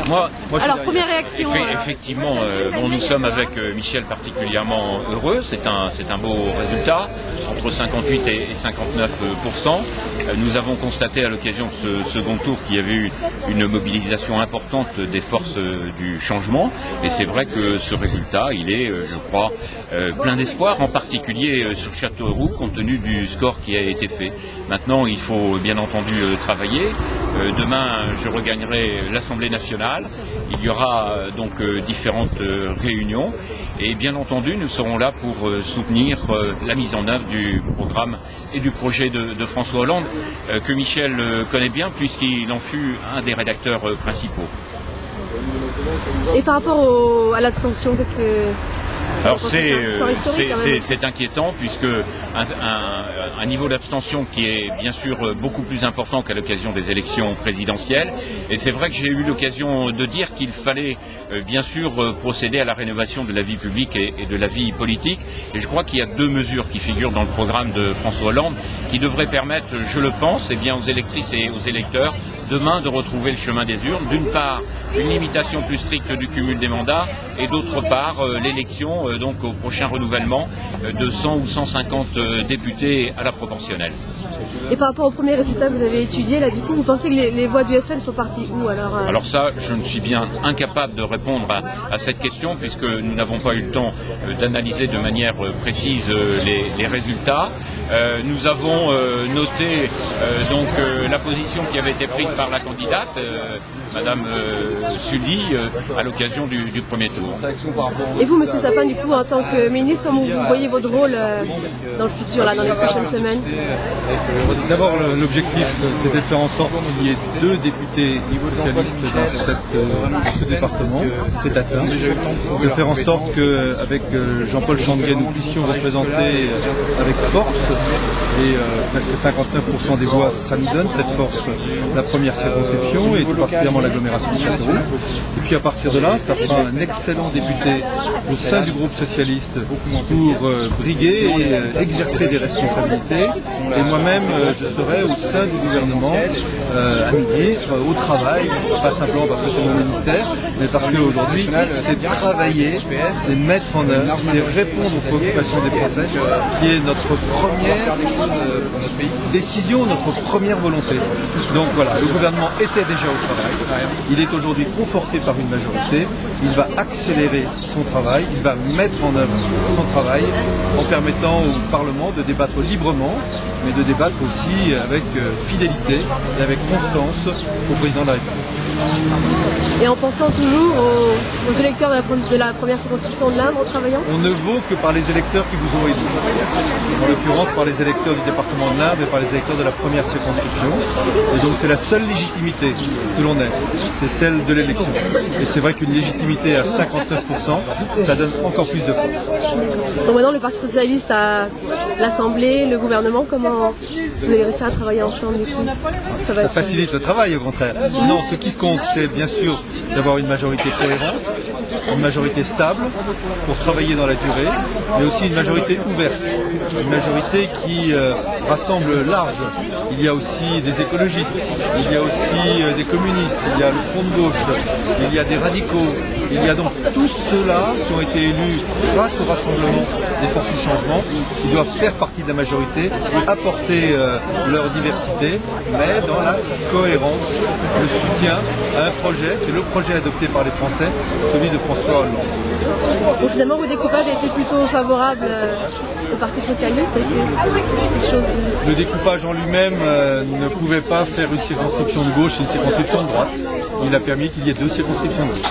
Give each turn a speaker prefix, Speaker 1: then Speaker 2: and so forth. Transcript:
Speaker 1: Alors, première réaction.
Speaker 2: Effectivement, nous sommes avec Michel particulièrement heureux. C'est un beau résultat, entre 58 et 59%. Nous avons constaté à l'occasion de ce second tour qu'il y avait eu une mobilisation importante des forces du changement. Et c'est vrai que ce résultat, il est, je crois, plein d'espoir, en particulier sur Châteauroux, compte tenu du score qui a été fait. Maintenant, il faut bien entendu travailler. Demain, je regagnerai l'Assemblée nationale. Il y aura donc différentes réunions. Et bien entendu, nous serons là pour soutenir la mise en œuvre du programme et du projet de François Hollande, que Michel connaît bien puisqu'il en fut un des rédacteurs principaux.
Speaker 1: Et par rapport à l'abstention, qu'est-ce que...
Speaker 2: Alors c'est inquiétant puisque un niveau d'abstention qui est bien sûr beaucoup plus important qu'à l'occasion des élections présidentielles. Et c'est vrai que j'ai eu l'occasion de dire qu'il fallait bien sûr procéder à la rénovation de la vie publique et de la vie politique. Et je crois qu'il y a deux mesures qui figurent dans le programme de François Hollande qui devraient permettre, je le pense, aux électrices et aux électeurs demain de retrouver le chemin des urnes. D'une part, une limitation plus stricte du cumul des mandats et d'autre part, l'élection donc au prochain renouvellement de 100 ou 150 députés à la proportionnelle.
Speaker 1: Et par rapport au premier résultat que vous avez étudié, là, du coup, vous pensez que les voix du FN sont parties où alors
Speaker 2: Alors ça, je ne suis bien incapable de répondre à cette question puisque nous n'avons pas eu le temps d'analyser de manière précise les résultats. Nous avons noté la position qui avait été prise par la candidate, Madame Sully, à l'occasion du premier tour.
Speaker 1: Et vous, Monsieur Sapin, du coup, en tant que ministre, comment vous voyez votre rôle dans le futur, là, dans les prochaines semaines?
Speaker 3: D'abord, l'objectif, c'était de faire en sorte qu'il y ait 2 députés socialistes dans ce département, c'est atteint. De faire en sorte qu'avec Jean-Paul Chandguet, nous puissions représenter avec force, et presque 59% des voix, ça nous donne cette force, la première circonscription, et tout particulièrement l'agglomération de Châteauroux. Et puis à partir de là, ça fera un excellent député au sein du groupe socialiste pour briguer et exercer des responsabilités. Et moi-même, je serai au sein du gouvernement, un ministre, au travail, pas simplement parce que c'est mon ministère, mais parce qu'aujourd'hui, c'est travailler, c'est mettre en œuvre, c'est répondre aux préoccupations des Français, qui est notre première décision, notre première volonté. Donc voilà, le gouvernement était déjà au travail. Il est aujourd'hui conforté par une majorité. Il va accélérer son travail, il va mettre en œuvre son travail en permettant au Parlement de débattre librement, mais de débattre aussi avec fidélité et avec constance au président de la République.
Speaker 1: Et en pensant toujours aux électeurs de la première circonscription de l'Indre, en travaillant?
Speaker 3: On ne vaut que par les électeurs qui vous ont élu. En l'occurrence par les électeurs du département de l'Indre et par les électeurs de la première circonscription. Et donc c'est la seule légitimité que l'on ait, c'est celle de l'élection. Et c'est vrai qu'une légitimité à 59%, ça donne encore plus de force.
Speaker 1: Donc maintenant le Parti Socialiste a l'Assemblée, le gouvernement, comment vous allez réussir à travailler ensemble du coup?
Speaker 3: Ça facilite le travail au contraire. Non, ce qui compte c'est bien sûr d'avoir une majorité cohérente, une majorité stable pour travailler dans la durée, mais aussi une majorité ouverte, une majorité qui rassemble large. Il y a aussi des écologistes, il y a aussi des communistes, il y a le Front de gauche, il y a des radicaux, il y a donc tous ceux-là qui ont été élus grâce au rassemblement des forces du changement, qui doivent faire partie de la majorité, apporter leur diversité, mais dans la cohérence, le soutien à un projet qui est le projet adopté par les Français, celui de François Hollande.
Speaker 1: Donc finalement, votre découpage a été plutôt favorable au Parti Socialiste, quelque chose de...
Speaker 3: Le découpage en lui-même ne pouvait pas faire une circonscription de gauche et une circonscription de droite. Il a permis qu'il y ait 2 circonscriptions de gauche.